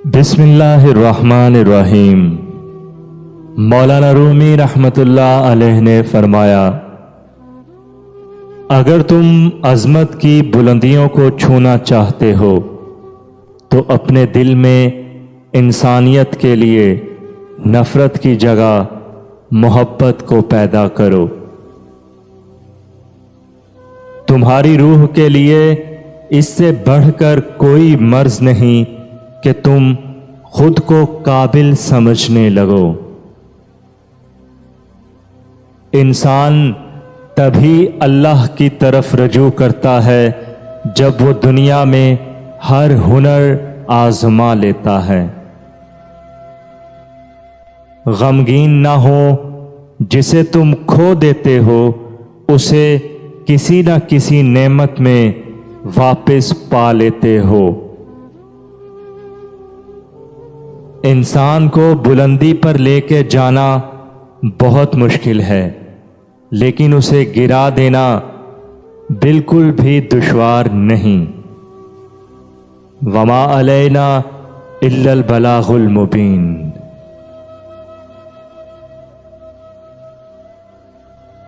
بسم اللہ الرحمن الرحیم۔ مولانا رومی رحمۃ اللہ علیہ نے فرمایا، اگر تم عظمت کی بلندیوں کو چھونا چاہتے ہو تو اپنے دل میں انسانیت کے لیے نفرت کی جگہ محبت کو پیدا کرو۔ تمہاری روح کے لیے اس سے بڑھ کر کوئی مرض نہیں کہ تم خود کو قابل سمجھنے لگو۔ انسان تبھی اللہ کی طرف رجوع کرتا ہے جب وہ دنیا میں ہر ہنر آزما لیتا ہے۔ غمگین نہ ہو، جسے تم کھو دیتے ہو اسے کسی نہ کسی نعمت میں واپس پا لیتے ہو۔ انسان کو بلندی پر لے کے جانا بہت مشکل ہے، لیکن اسے گرا دینا بالکل بھی دشوار نہیں۔ وما علینا الا البلاغ المبین۔